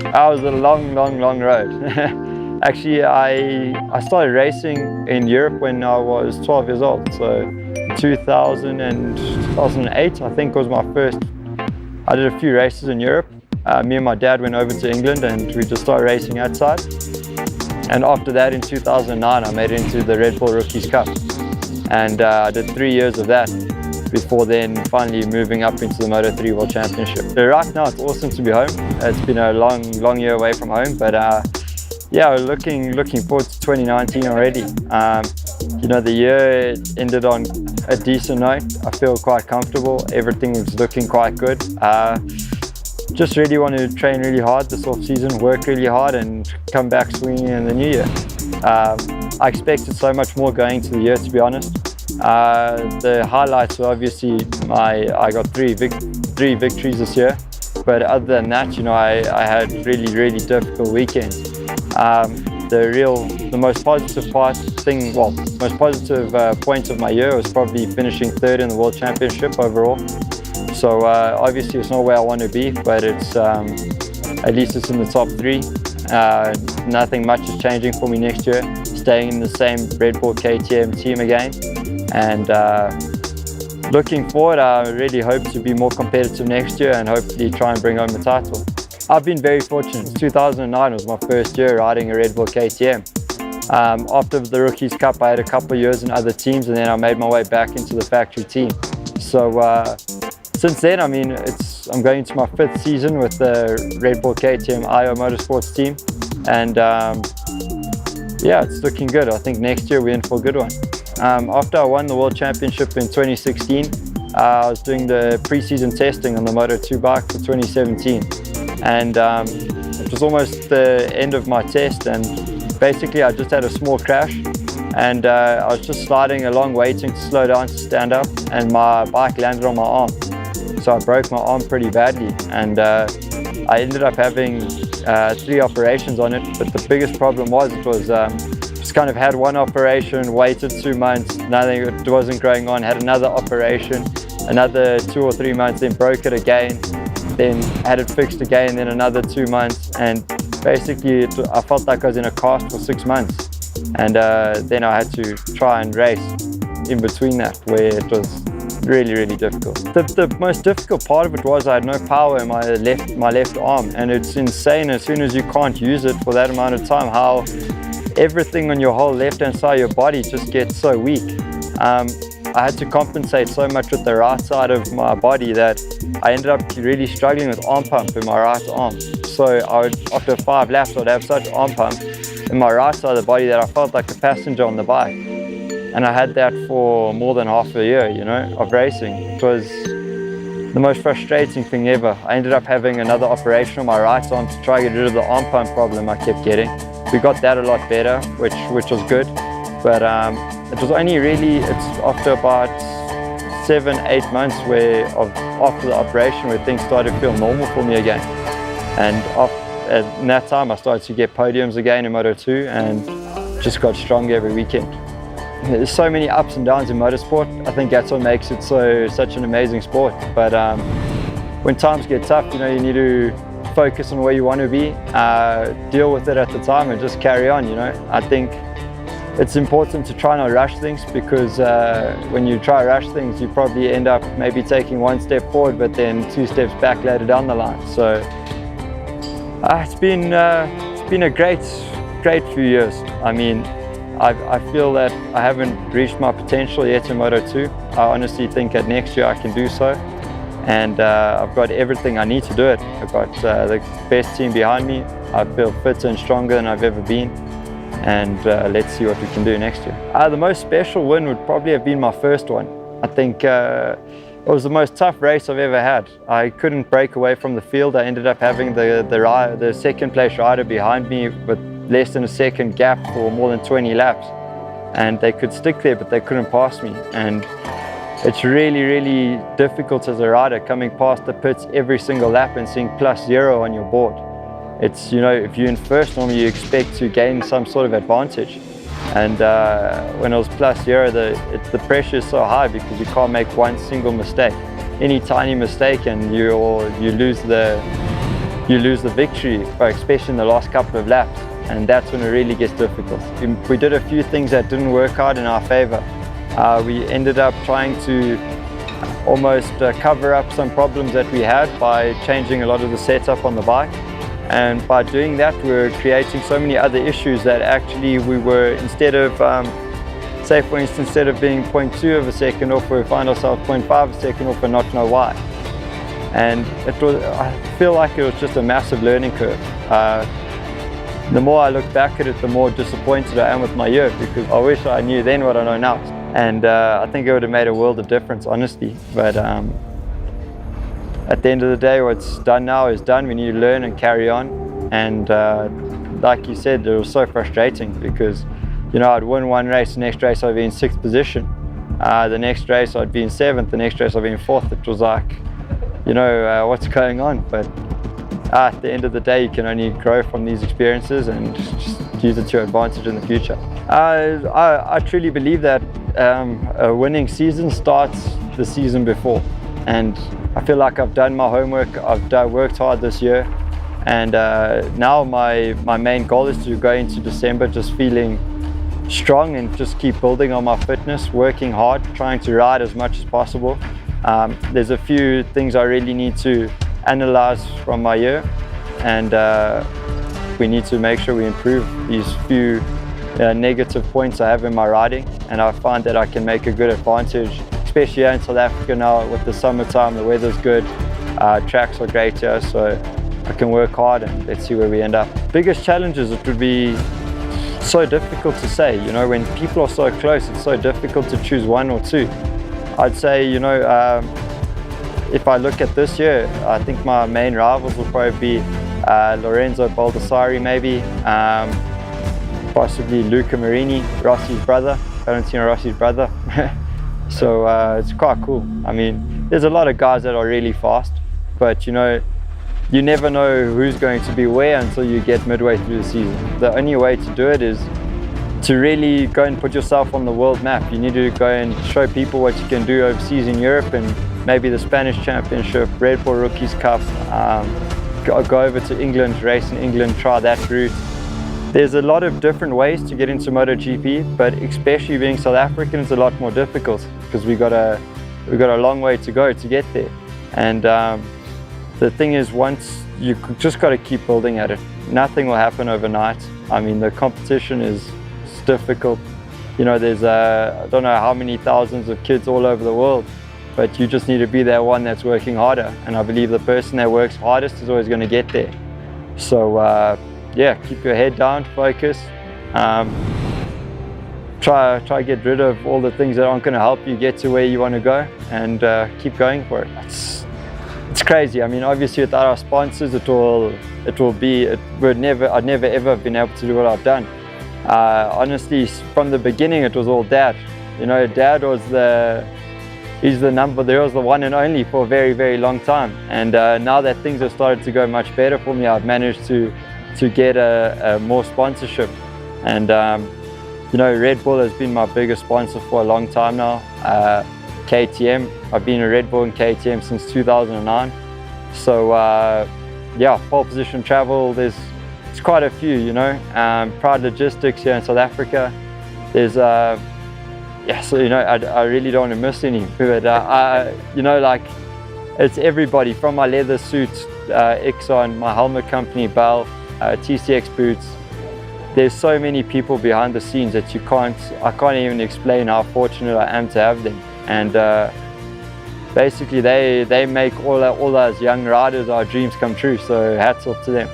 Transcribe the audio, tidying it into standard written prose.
I was a long road. Actually, I started racing in Europe when I was 12 years old. So 2008, I think, was my first. I did a few races in Europe. Me and my dad went over to England and we just started racing outside. And after that, in 2009, I made it into the Red Bull Rookies Cup. And I did 3 years of that before then finally moving up into the Moto3 World Championship. So right now, it's awesome to be home. It's been a long year away from home, but yeah, we're looking forward to 2019 already. You know, the year ended on a decent note. I feel quite comfortable. Everything is looking quite good. Just really want to train really hard this off season, work really hard and come back swinging in the new year. I expected so much more going into the year, to be honest. The highlights were obviously I got three victories this year. But other than that, you know, I had really difficult weekends. The most positive point of my year was probably finishing third in the World Championship overall. So obviously it's not where I want to be, but it's at least it's in the top 3. Nothing much is changing for me next year. Staying in the same Red Bull KTM team again, and looking forward, I really hope to be more competitive next year and hopefully try and bring home the title. I've been very fortunate. 2009 was my first year riding a Red Bull KTM. After the Rookies Cup, I had a couple of years in other teams, and then I made my way back into the factory team. So since then, I mean, I'm going into my 5th season with the Red Bull KTM IO Motorsports team, and yeah, it's looking good. I think next year we're in for a good one. After I won the World Championship in 2016, I was doing the pre-season testing on the Moto2 bike for 2017, and it was almost the end of my test, and basically I just had a small crash, and I was just sliding along waiting to slow down to stand up, and my bike landed on my arm. So I broke my arm pretty badly, and I ended up having 3 operations on it. But the biggest problem was just kind of had one operation, waited 2 months, nothing, it wasn't going on, had another operation, another 2 or 3 months, then broke it again, then had it fixed again, then another 2 months, and basically I felt like I was in a cast for 6 months. And then I had to try and race in between that, where it was really difficult. The most difficult part of it was I had no power in my left arm, and it's insane as soon as you can't use it for that amount of time, how everything on your whole left-hand side of your body just gets so weak. I had to compensate so much with the right side of my body that I ended up really struggling with arm pump in my right arm. So after 5 laps, I'd have such arm pump in my right side of the body that I felt like a passenger on the bike. And I had that for more than half a year, you know, of racing. It was the most frustrating thing ever. I ended up having another operation on my right arm to try to get rid of the arm pump problem I kept getting. We got that a lot better, which was good. But it was only really, it's after about 7-8 months after the operation where things started to feel normal for me again. And in that time I started to get podiums again in Moto2 and just got stronger every weekend. There's so many ups and downs in motorsport. I think that's what makes it such an amazing sport. But when times get tough, you know, you need to focus on where you want to be, deal with it at the time and just carry on, you know. I think it's important to try not rush things, because when you try to rush things, you probably end up maybe taking 1 step forward, but then 2 steps back later down the line. So it's been a great few years. I mean, I feel that I haven't reached my potential yet in Moto2. I honestly think that next year I can do so. And I've got everything I need to do it. I've got the best team behind me. I feel fitter and stronger than I've ever been. And let's see what we can do next year. The most special win would probably have been my first one. I think it was the most tough race I've ever had. I couldn't break away from the field. I ended up having the second place rider behind me with less than a second gap for more than 20 laps. And they could stick there, but they couldn't pass me. And it's really difficult as a rider coming past the pits every single lap and seeing +0 on your board. It's, you know, if you're in first, normally you expect to gain some sort of advantage. And when it was +0, the pressure is so high because you can't make one single mistake. Any tiny mistake and you lose you lose the victory, but especially in the last couple of laps, and that's when it really gets difficult. We did a few things that didn't work out in our favor. We ended up trying to almost cover up some problems that we had by changing a lot of the setup on the bike, and by doing that we were creating so many other issues that actually we were, instead of say for instance, instead of being 0.2 of a second off, we find ourselves 0.5 of a second off and not know why. And I feel like it was just a massive learning curve. The more I look back at it, the more disappointed I am with my year, because I wish I knew then what I know now. And I think it would have made a world of difference, honestly. But at the end of the day, what's done now is done. We need to learn and carry on. And like you said, it was so frustrating because, you know, I'd win one race, the next race I'd be in 6th position. The next race I'd be in 7th, the next race I'd be in 4th. It was like, you know, what's going on? But at the end of the day, you can only grow from these experiences and just use it to your advantage in the future. I truly believe that a winning season starts the season before. And I feel like I've done my homework, I've worked hard this year. And now my main goal is to go into December just feeling strong and just keep building on my fitness, working hard, trying to ride as much as possible. There's a few things I really need to analyze from my year, and we need to make sure we improve these few negative points I have in my riding, and I find that I can make a good advantage, especially here in South Africa now with the summertime. The weather's good, tracks are great here, so I can work hard and let's see where we end up. Biggest challenges, it would be so difficult to say. You know, when people are so close, it's so difficult to choose one or two. I'd say, you know, if I look at this year, I think my main rivals will probably be Lorenzo Baldassari, maybe, possibly Luca Marini, Rossi's brother, Valentino Rossi's brother. So it's quite cool. I mean, there's a lot of guys that are really fast, but you know, you never know who's going to be where until you get midway through the season. The only way to do it is to really go and put yourself on the world map. You need to go and show people what you can do overseas in Europe, and maybe the Spanish Championship, Red Bull Rookies Cup, go over to England, race in England, try that route. There's a lot of different ways to get into MotoGP, but especially being South African, it's a lot more difficult because we've got a long way to go to get there. And the thing is, once you just got to keep building at it. Nothing will happen overnight. I mean, the competition is difficult. You know, there's I don't know how many thousands of kids all over the world, but you just need to be that one that's working harder. And I believe the person that works hardest is always going to get there. So yeah, keep your head down, focus. Try get rid of all the things that aren't going to help you get to where you want to go, and keep going for it. It's crazy. I mean, obviously without our sponsors, I'd never ever have been able to do what I've done. Honestly, from the beginning, it was all Dad. You know, Dad was there was the one and only for a very, very long time. And now that things have started to go much better for me, I've managed to get a more sponsorship. And you know, Red Bull has been my biggest sponsor for a long time now. KTM, I've been a Red Bull and KTM since 2009. So yeah, pole position travel, it's quite a few, you know. Pride Logistics here in South Africa. There's yeah, so you know, I really don't want to miss any, but you know, like, it's everybody from my leather suits, Exxon, my helmet company, Bell, TCX boots. There's so many people behind the scenes that I can't even explain how fortunate I am to have them. And basically they make all us young riders our dreams come true, so hats off to them.